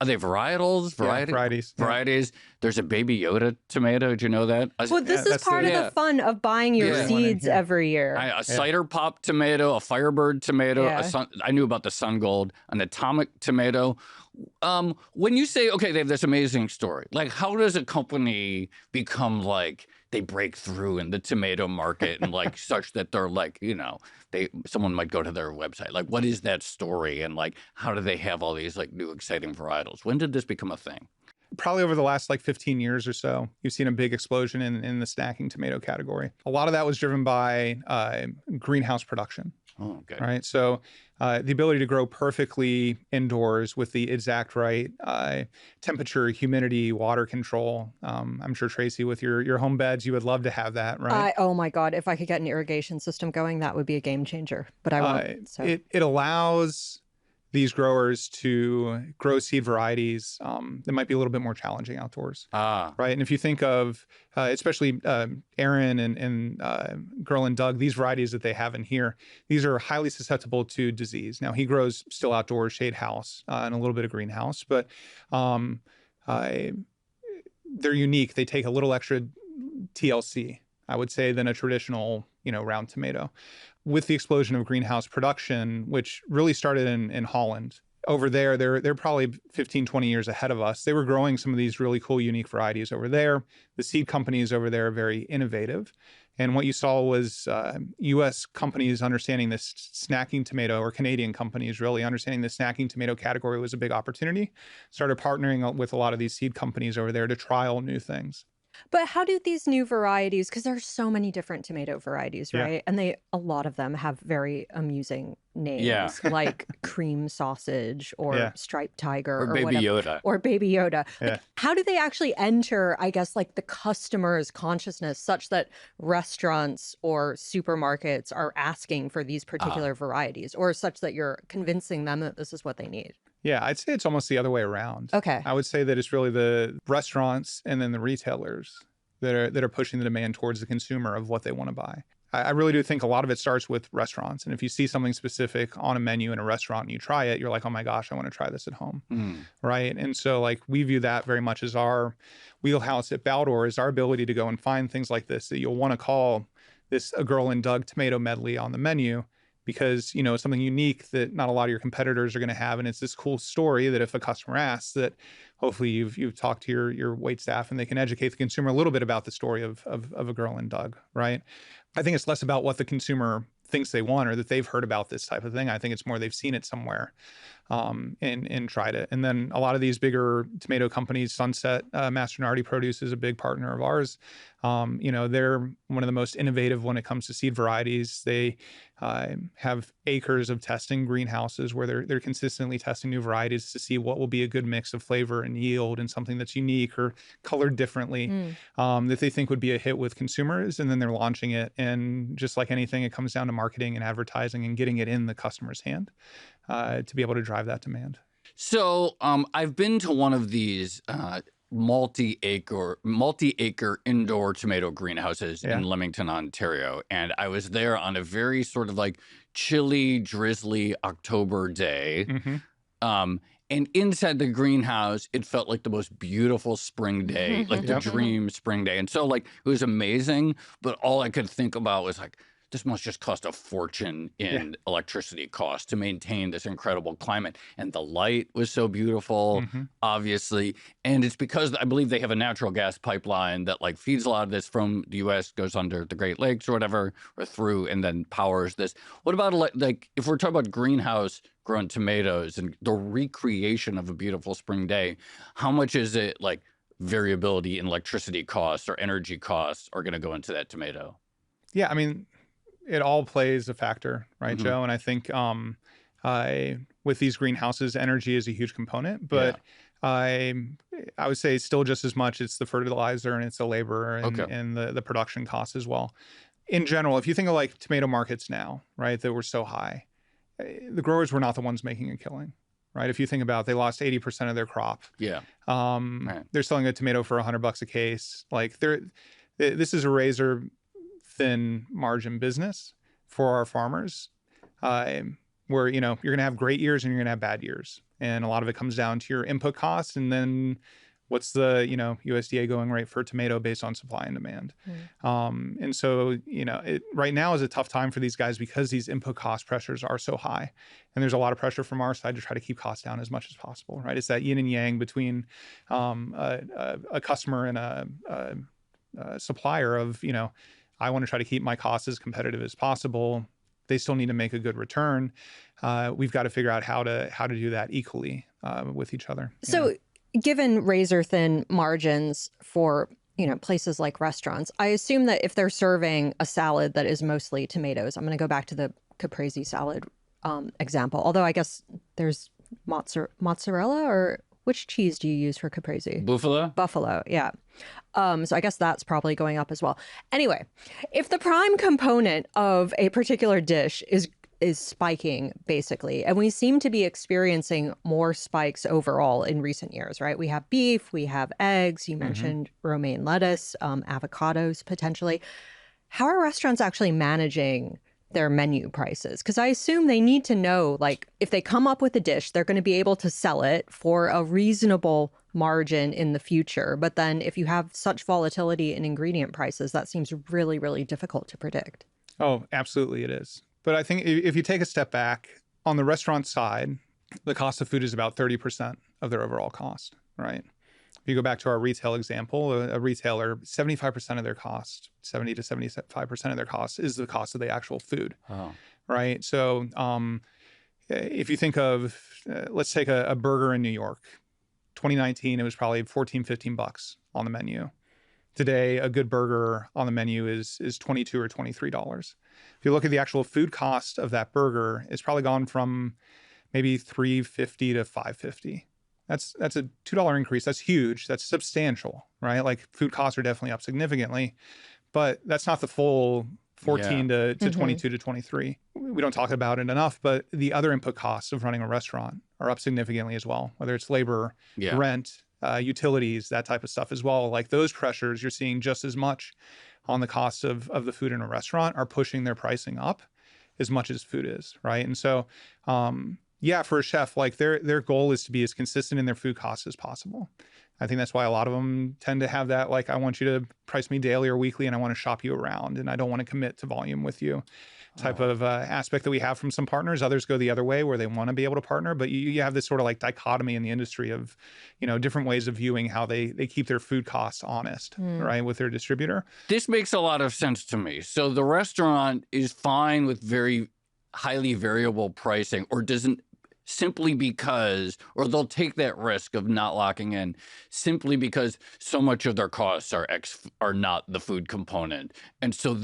Are they varietals? Varieties. Varieties. There's a Baby Yoda tomato. Do you know that? Well, this is part of the fun of buying your seeds every year. A cider pop tomato, a Firebird tomato. I knew about the Sun Gold, an Atomic tomato. When you say, okay, they have this amazing story, like how does a company become like they break through in the tomato market and like such that they're like, someone might go to their website. Like, what is that story? And like, how do they have all these like new exciting varietals? When did this become a thing? Probably over the last 15 years or so, you've seen a big explosion in the snacking tomato category. A lot of that was driven by greenhouse production. Oh, okay. Right. So the ability to grow perfectly indoors with the exact right temperature, humidity, water control. I'm sure, Tracy, with your home beds, you would love to have that, right? Oh, my God. If I could get an irrigation system going, that would be a game changer. But I won't. So. It allows these growers to grow seed varieties that might be a little bit more challenging outdoors. Right. And if you think of especially Aaron and Girl and Doug, these varieties that they have in here, these are highly susceptible to disease. Now, he grows still outdoors, shade house, and a little bit of greenhouse, but they're unique. They take a little extra TLC, I would say, than a traditional, round tomato. With the explosion of greenhouse production, which really started in Holland, over there, they're probably 15, 20 years ahead of us. They were growing some of these really cool, unique varieties over there. The seed companies over there are very innovative. And what you saw was U.S. companies understanding this snacking tomato, or Canadian companies really understanding the snacking tomato category was a big opportunity. Started partnering with a lot of these seed companies over there to trial new things. But how do these new varieties, because there's so many different tomato varieties, right? And a lot of them have very amusing names, like cream sausage or striped tiger or Baby Yoda. Or Baby Yoda. Like, how do they actually enter, I guess, like the customer's consciousness such that restaurants or supermarkets are asking for these particular varieties, or such that you're convincing them that this is what they need? Yeah, I'd say it's almost the other way around. Okay. I would say that it's really the restaurants and then the retailers that are pushing the demand towards the consumer of what they want to buy. I really do think a lot of it starts with restaurants. And if you see something specific on a menu in a restaurant and you try it, you're like, oh my gosh, I want to try this at home. Right. And so like we view that very much as our wheelhouse at Baldor, is our ability to go and find things like this that you'll want to call this a Girl and Doug tomato medley on the menu, because, it's something unique that not a lot of your competitors are going to have. And it's this cool story that if a customer asks, that hopefully you've talked to your wait staff and they can educate the consumer a little bit about the story of a Girl and Doug, right? I think it's less about what the consumer thinks they want or that they've heard about this type of thing. I think it's more they've seen it somewhere and tried it. And then a lot of these bigger tomato companies, Sunset, Mastronardi Produce is a big partner of ours. They're one of the most innovative when it comes to seed varieties. They have acres of testing greenhouses where they're consistently testing new varieties to see what will be a good mix of flavor and yield and something that's unique or colored differently that they think would be a hit with consumers. And then they're launching it. And just like anything, it comes down to marketing and advertising and getting it in the customer's hand. to be able to drive that demand. So I've been to one of these multi-acre indoor tomato greenhouses in Leamington, Ontario. And I was there on a very sort of like chilly, drizzly October day. And inside the greenhouse, it felt like the most beautiful spring day, like the dream spring day. And so like it was amazing. But all I could think about was like, this must just cost a fortune in electricity costs to maintain this incredible climate. And the light was so beautiful, obviously. And it's because I believe they have a natural gas pipeline that like feeds a lot of this from the U.S., goes under the Great Lakes or whatever, or through, and then powers this. What about like if we're talking about greenhouse grown tomatoes and the recreation of a beautiful spring day, how much is it like variability in electricity costs or energy costs are going to go into that tomato? Yeah, I mean, it all plays a factor, right, Joe? And I think with these greenhouses, energy is a huge component, but I would say still just as much it's the fertilizer and it's the labor and the production costs as well. In general, if you think of like tomato markets now, right, that were so high, the growers were not the ones making a killing, right? If you think about it, they lost 80% of their crop. They're selling a tomato for $100 a case. Like this is a razor thin margin business for our farmers, where you're going to have great years and you're going to have bad years, and a lot of it comes down to your input costs, and then what's the USDA going rate for tomato based on supply and demand. And so right now is a tough time for these guys because these input cost pressures are so high, and there's a lot of pressure from our side to try to keep costs down as much as possible. Right, it's that yin and yang between a customer and a supplier of I want to try to keep my costs as competitive as possible. They still need to make a good return. We've got to figure out how to do that equally with each other. So given razor thin margins for places like restaurants, I assume that if they're serving a salad that is mostly tomatoes, I'm going to go back to the caprese salad example. Although I guess there's mozzarella, or which cheese do you use for caprese? Buffalo, yeah. So I guess that's probably going up as well. Anyway, if the prime component of a particular dish is spiking, basically, and we seem to be experiencing more spikes overall in recent years, right? We have beef, we have eggs, you mentioned romaine lettuce, avocados potentially. How are restaurants actually managing their menu prices? Because I assume they need to know, like, if they come up with a dish, they're going to be able to sell it for a reasonable margin in the future. But then if you have such volatility in ingredient prices, that seems really, really difficult to predict. Oh, absolutely it is. But I think if you take a step back, on the restaurant side, the cost of food is about 30% of their overall cost, right? If you go back to our retail example, a retailer, 75% of their cost, 70 to 75% of their cost is the cost of the actual food, right? So if you think of, let's take a burger in New York. 2019, it was probably $14-15 on the menu. Today, a good burger on the menu is $22 or $23. If you look at the actual food cost of that burger, it's probably gone from maybe $3.50 to $5.50. That's a $2 increase. That's huge. That's substantial, right? Like food costs are definitely up significantly, but that's not the full 14 to 22 to 23. We don't talk about it enough, but the other input costs of running a restaurant are up significantly as well, whether it's labor, rent, utilities, that type of stuff as well. Like those pressures you're seeing just as much on the cost of the food in a restaurant are pushing their pricing up as much as food is, right? And so, for a chef, like their goal is to be as consistent in their food costs as possible. I think that's why a lot of them tend to have that, like, I want you to price me daily or weekly and I want to shop you around and I don't want to commit to volume with you type of aspect that we have from some partners. Others go the other way where they want to be able to partner, but you have this sort of like dichotomy in the industry of, different ways of viewing how they keep their food costs honest, right, with their distributor. This makes a lot of sense to me. So the restaurant is fine with very highly variable pricing, or doesn't, simply because, or they'll take that risk of not locking in simply because so much of their costs are not the food component. And so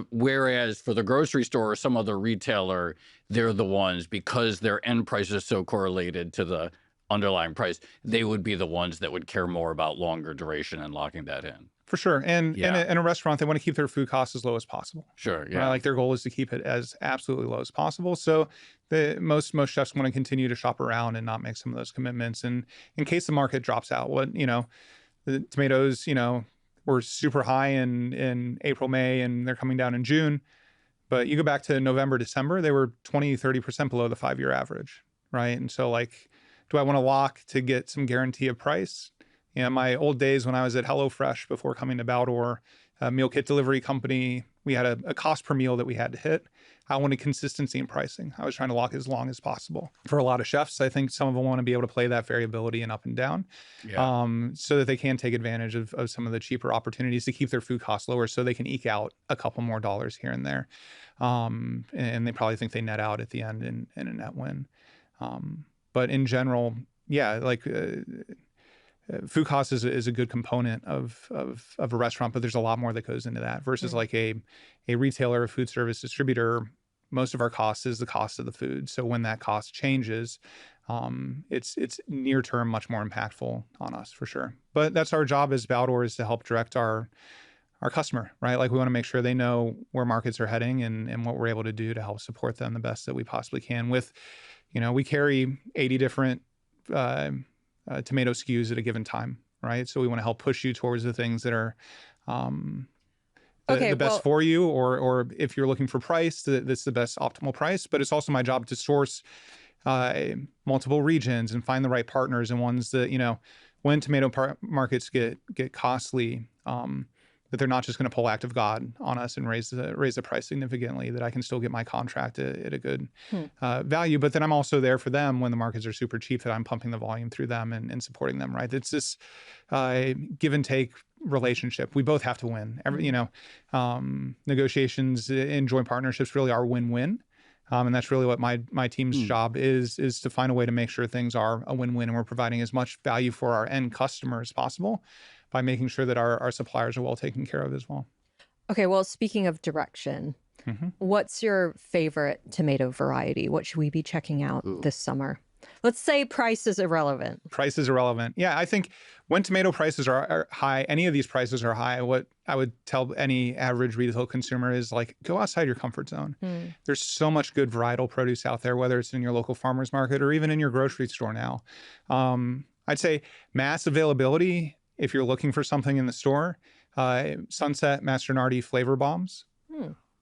whereas for the grocery store or some other retailer, they're the ones, because their end price is so correlated to the underlying price, they would be the ones that would care more about longer duration and locking that in. For sure. And in a restaurant, they want to keep their food costs as low as possible. Sure, yeah. Right? Like their goal is to keep it as absolutely low as possible. So most chefs want to continue to shop around and not make some of those commitments. And in case the market drops out, the tomatoes, were super high in April, May, and they're coming down in June. But you go back to November, December, they were 20, 30% below the 5-year average, right? And so do I want to lock to get some guarantee of price? My old days when I was at HelloFresh before coming to Baldor, a meal kit delivery company, we had a cost per meal that we had to hit. I wanted consistency in pricing. I was trying to lock as long as possible. For a lot of chefs, I think some of them want to be able to play that variability and up and down so that they can take advantage of some of the cheaper opportunities to keep their food costs lower so they can eke out a couple more dollars here and there. And they probably think they net out at the end in a net win. But in general, food cost is a good component of a restaurant, but there's a lot more that goes into that versus like a retailer, a food service distributor. Most of our cost is the cost of the food. So when that cost changes, it's near term much more impactful on us for sure. But that's our job as Baldor, is to help direct our customer, right? Like we want to make sure they know where markets are heading and what we're able to do to help support them the best that we possibly can. With, we carry 80 different tomato SKUs at a given time, right? So we want to help push you towards the things that are the best for you, or if you're looking for price, that's the best optimal price. But it's also my job to source multiple regions and find the right partners and ones that, when tomato markets get costly, that they're not just going to pull act of God on us and raise the price significantly, that I can still get my contract at a good value. But then I'm also there for them when the markets are super cheap, that I'm pumping the volume through them and supporting them, right? It's this give and take relationship. We both have to win. Negotiations and joint partnerships really are win-win. And that's really what my team's job is to find a way to make sure things are a win-win and we're providing as much value for our end customer as possible by making sure that our suppliers are well taken care of as well. Okay, well, speaking of direction, what's your favorite tomato variety? What should we be checking out this summer? Let's say price is irrelevant. Price is irrelevant. Yeah, I think when tomato prices are high, any of these prices are high, what I would tell any average retail consumer is go outside your comfort zone. There's so much good varietal produce out there, whether it's in your local farmer's market or even in your grocery store now. I'd say mass availability, if you're looking for something in the store, Sunset Mastronardi flavor bombs.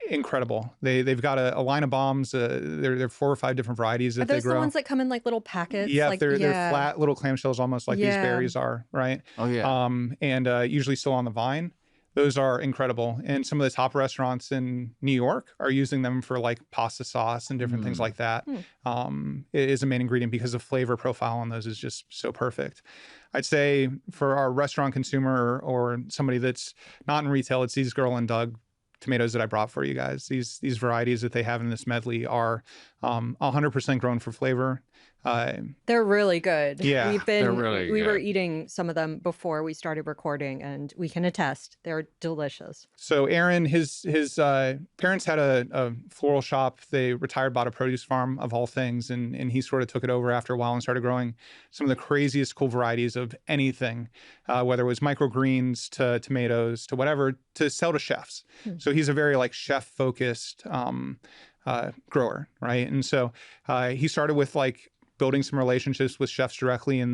Incredible. They've got a line of bombs. There are 4 or 5 different varieties that they grow. Are those the ones that come in little packets? Yeah, they're flat little clamshells, almost like these berries are, right? Oh yeah. And usually still on the vine. Those are incredible. And some of the top restaurants in New York are using them for pasta sauce and different things like that. It is a main ingredient because the flavor profile on those is just so perfect. I'd say for our restaurant consumer or somebody that's not in retail, it's these Girl and Doug tomatoes that I brought for you guys. These varieties that they have in this medley are 100% grown for flavor. They're really good. Yeah, we were eating some of them before we started recording, and we can attest they're delicious. So Aaron, his parents had a floral shop. They retired, bought a produce farm of all things, and he sort of took it over after a while and started growing some of the craziest cool varieties of anything, whether it was microgreens to tomatoes to whatever, to sell to chefs. So he's a very chef-focused grower, right? And so he started with building some relationships with chefs directly in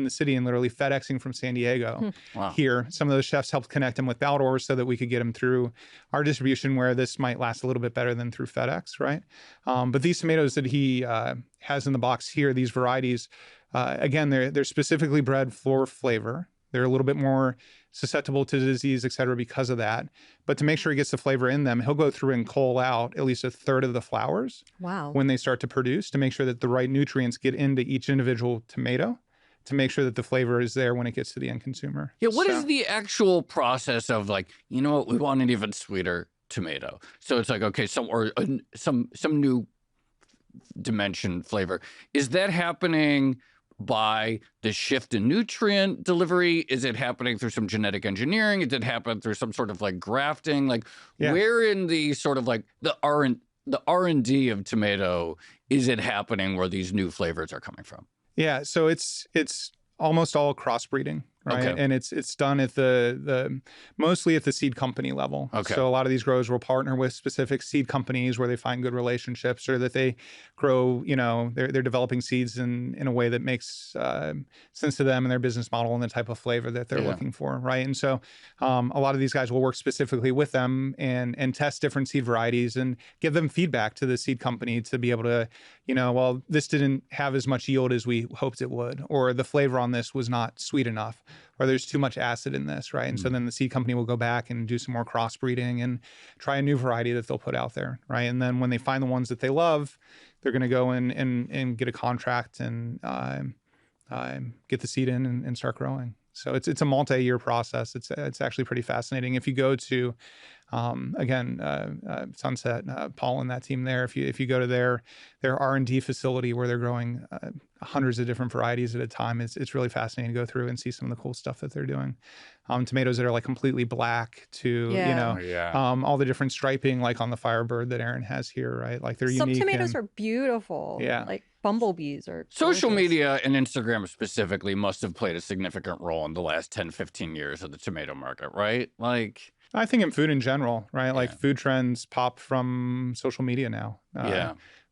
the city and literally FedExing from San Diego here. Some of those chefs helped connect him with Baldor so that we could get him through our distribution, where this might last a little bit better than through FedEx, right? But these tomatoes that he has in the box here, these varieties, again, they're specifically bred for flavor. They're a little bit more susceptible to disease, et cetera, because of that. But to make sure he gets the flavor in them, he'll go through and cull out at least a third of the flowers when they start to produce, to make sure that the right nutrients get into each individual tomato, to make sure that the flavor is there when it gets to the end consumer. Yeah, what is the actual process of we want an even sweeter tomato? So it's okay, some new dimension flavor. Is that happening by the shift in nutrient delivery? Is it happening through some genetic engineering? Did it happen through some sort of grafting? Where in the sort of the R&D of tomato is it happening where these new flavors are coming from? Yeah, so it's almost all crossbreeding, right? Okay. And it's done at the mostly at the seed company level. Okay. So a lot of these growers will partner with specific seed companies where they find good relationships, or that they grow, they're developing seeds in a way that makes sense to them and their business model and the type of flavor that they're looking for, right? And so a lot of these guys will work specifically with them and test different seed varieties and give them feedback to the seed company to be able to, well, this didn't have as much yield as we hoped it would, or the flavor on this was not sweet enough, or there's too much acid in this, right? And so then the seed company will go back and do some more crossbreeding and try a new variety that they'll put out there, right? And then when they find the ones that they love, they're going to go in and get a contract and get the seed in and start growing. So it's a multi-year process. It's actually pretty fascinating. If you go to Sunset, Paul and that team there, if you go to their R&D facility where they're growing hundreds of different varieties at a time, it's really fascinating to go through and see some of the cool stuff that they're doing. Tomatoes that are like completely black to all the different striping, like on the Firebird that Aaron has here, right? Like they're unique. Some tomatoes are beautiful. Yeah, like bumblebees are gorgeous. Social media and Instagram specifically must have played a significant role in the last 10, 15 years of the tomato market, right? Like, I think in food in general, right? Like food trends pop from social media now.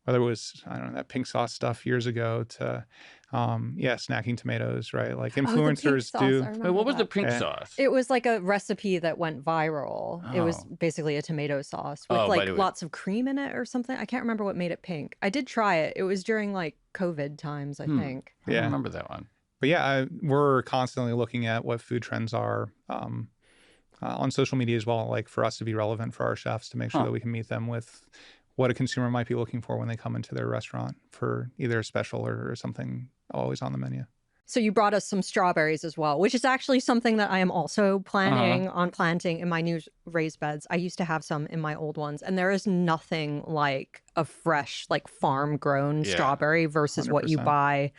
Whether it was, I don't know, that pink sauce stuff years ago to, snacking tomatoes, right? Like influencers do. Wait, what was the pink sauce? It was like a recipe that went viral. It was basically a tomato sauce with lots of cream in it or something. I can't remember what made it pink. I did try it. It was during like COVID times, I think. I don't remember that one. But yeah, we're constantly looking at what food trends are on social media as well, like for us to be relevant for our chefs, to make sure that we can meet them with what a consumer might be looking for when they come into their restaurant for either a special or something always on the menu. So you brought us some strawberries as well, which is actually something that I am also planning on planting in my new raised beds. I used to have some in my old ones, and there is nothing like a fresh, like farm-grown strawberry versus 100%. What you buy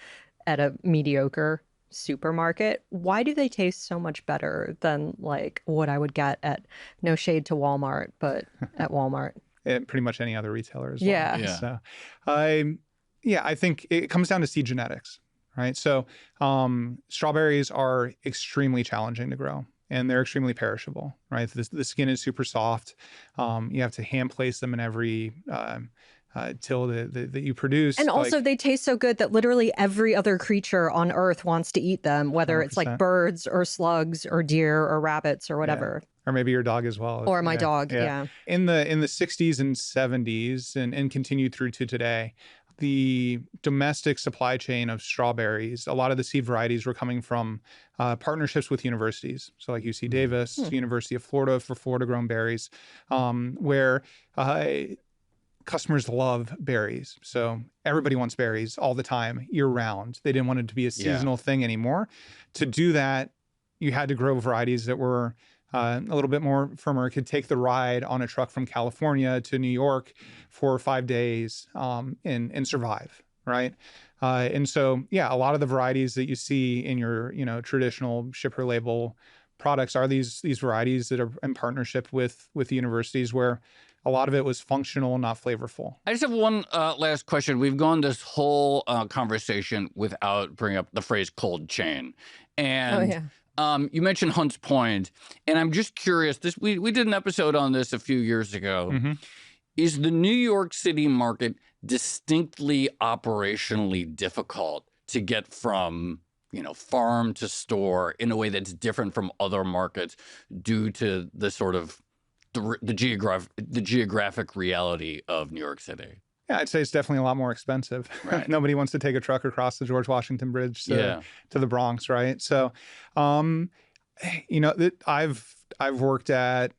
at a mediocre supermarket. Why do they taste so much better than like what I would get at, no shade to Walmart, but at Walmart? Pretty much any other retailer as well. Yeah. So, I think it comes down to seed genetics, right? So strawberries are extremely challenging to grow, and they're extremely perishable, right? The skin is super soft. You have to hand place them in every till that you produce. And also they taste so good that literally every other creature on earth wants to eat them, whether 100%. It's like birds or slugs or deer or rabbits or whatever. Yeah. Or maybe your dog as well. Or my dog, yeah. In the 60s and 70s and continued through to today, the domestic supply chain of strawberries, a lot of the seed varieties were coming from partnerships with universities. So like UC Davis, University of Florida for Florida-grown berries, where customers love berries. So everybody wants berries all the time, year-round. They didn't want it to be a seasonal thing anymore. To do that, you had to grow varieties that were a little bit more firmer, could take the ride on a truck from California to New York for 5 days and survive, right? And so, a lot of the varieties that you see in your, traditional shipper label products are these varieties that are in partnership with the universities, where a lot of it was functional, not flavorful. I just have one last question. We've gone this whole conversation without bringing up the phrase cold chain. And you mentioned Hunts Point, and I'm just curious. We did an episode on this a few years ago. Mm-hmm. Is the New York City market distinctly operationally difficult to get from, farm to store in a way that's different from other markets due to the sort of the geographic reality of New York City? Yeah, I'd say it's definitely a lot more expensive. Right. Nobody wants to take a truck across the George Washington Bridge to the Bronx, right? So, I've worked at,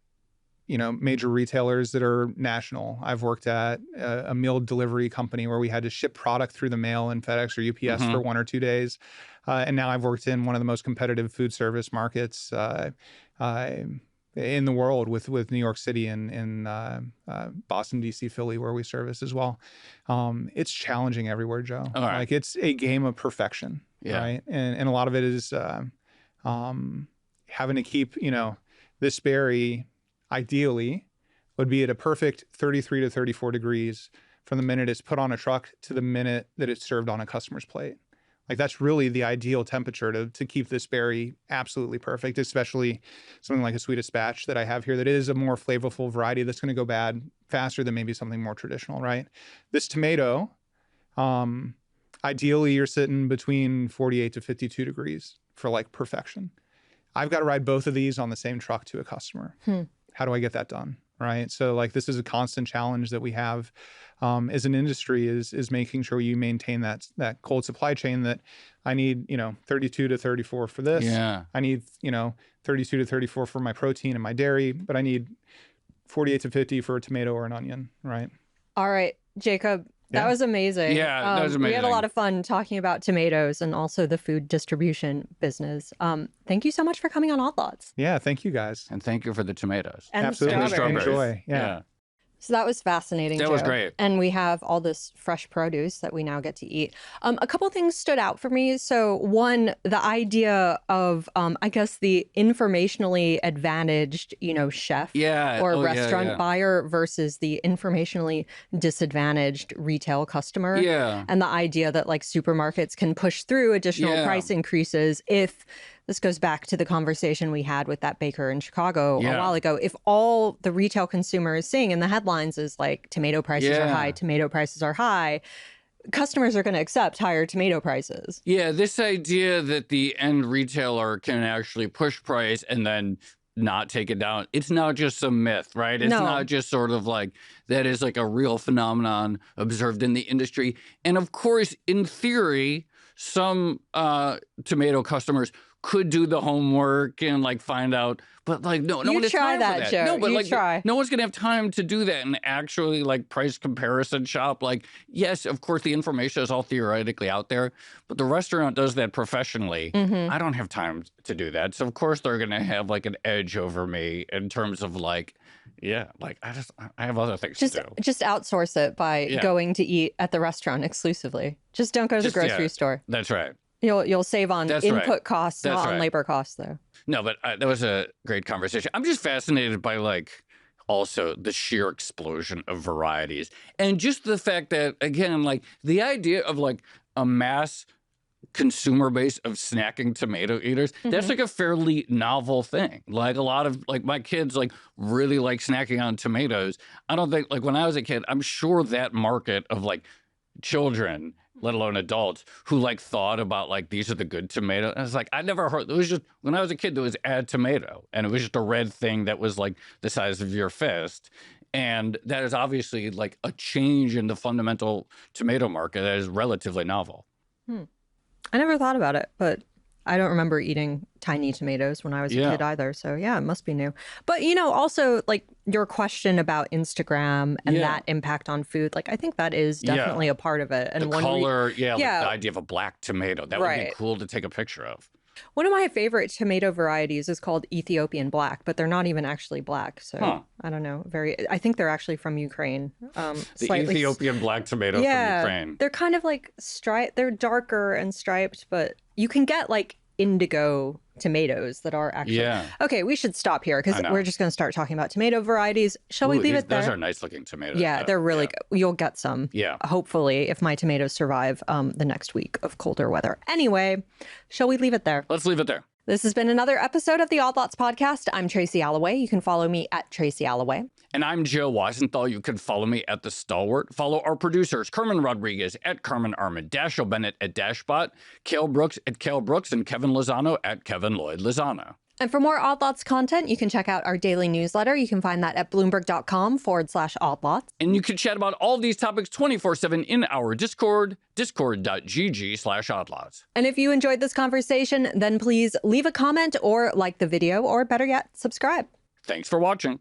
major retailers that are national. I've worked at a meal delivery company where we had to ship product through the mail and FedEx or UPS for 1 or 2 days. And now I've worked in one of the most competitive food service markets in the world with New York City and Boston, DC, Philly, where we service as well. It's challenging everywhere, Joe. Right. Like it's a game of perfection, right? And a lot of it is having to keep, this berry ideally would be at a perfect 33 to 34 degrees from the minute it's put on a truck to the minute that it's served on a customer's plate. Like that's really the ideal temperature to keep this berry absolutely perfect, especially something like a Swedish Batch that I have here that is a more flavorful variety that's going to go bad faster than maybe something more traditional, right? This tomato, ideally you're sitting between 48 to 52 degrees for like perfection. I've got to ride both of these on the same truck to a customer. How do I get that done? Right. So like this is a constant challenge that we have as an industry is making sure you maintain that cold supply chain that I need, 32 to 34 for this. Yeah. I need, 32 to 34 for my protein and my dairy, but I need 48 to 50 for a tomato or an onion. Right. All right, Jacob. That was amazing. Yeah, that was amazing. We had a lot of fun talking about tomatoes and also the food distribution business. Thank you so much for coming on Odd Lots. Yeah, thank you guys. And thank you for the tomatoes. And absolutely. strawberries. Enjoy. Yeah. So that was fascinating. That was great. And we have all this fresh produce that we now get to eat. A couple things stood out for me. So one, the idea of, I guess, the informationally advantaged, chef or restaurant buyer versus the informationally disadvantaged retail customer. Yeah. And the idea that like supermarkets can push through additional price increases if this goes back to the conversation we had with that baker in Chicago a while ago. If all the retail consumer is seeing in the headlines is like tomato prices are high, customers are going to accept higher tomato prices. Yeah, this idea that the end retailer can actually push price and then not take it down. It's not just some myth, right? It's not just sort of like that is like a real phenomenon observed in the industry. And of course, in theory, some tomato customers could do the homework and like find out, but like no one has time for that. Joe. No, but you like try. no one's gonna have time to do that and actually like price comparison shop. Like, yes, of course the information is all theoretically out there, but the restaurant does that professionally. I don't have time to do that. So of course they're gonna have like an edge over me in terms of like, I have other things to do. Just outsource it by going to eat at the restaurant exclusively. Just don't go to the grocery store. That's right. You'll save on input costs, not on labor costs, though. No, but that was a great conversation. I'm just fascinated by like also the sheer explosion of varieties and just the fact that, again, like the idea of like a mass consumer base of snacking tomato eaters, that's like a fairly novel thing. Like a lot of like my kids like really like snacking on tomatoes. I don't think like when I was a kid, I'm sure that market of like children, let alone adults, who like thought about like these are the good tomatoes. I was like, I never heard. It was just when I was a kid, there was a tomato, and it was just a red thing that was like the size of your fist. And that is obviously like a change in the fundamental tomato market that is relatively novel. I never thought about it, but I don't remember eating tiny tomatoes when I was a kid either. So yeah, it must be new. But also like your question about Instagram and that impact on food, like I think that is definitely a part of it. And the color, like the idea of a black tomato, that would be cool to take a picture of. One of my favorite tomato varieties is called Ethiopian Black, but they're not even actually black. So I don't know. I think they're actually from Ukraine. The Ethiopian black tomato from Ukraine. They're kind of like striped. They're darker and striped, but you can get like indigo tomatoes that are actually okay. We should stop here because we're just going to start talking about tomato varieties. Shall we leave it there? Those are nice looking tomatoes. Yeah, they're really good. You'll get some. Yeah, hopefully, if my tomatoes survive the next week of colder weather. Anyway, shall we leave it there? Let's leave it there. This has been another episode of the Odd Lots podcast. I'm Tracy Alloway. You can follow me at Tracy Alloway. And I'm Joe Weisenthal. You can follow me at The Stalwart. Follow our producers, Carmen Rodriguez at Carmen Armand, Dashiell Bennett at Dashbot, Cale Brooks at Cale Brooks, and Kevin Lozano at Kevin Lloyd Lozano. And for more Odd Lots content, you can check out our daily newsletter. You can find that at Bloomberg.com/Odd Lots. And you can chat about all these topics 24/7 in our Discord, discord.gg/Odd Lots. And if you enjoyed this conversation, then please leave a comment or like the video, or better yet, subscribe. Thanks for watching.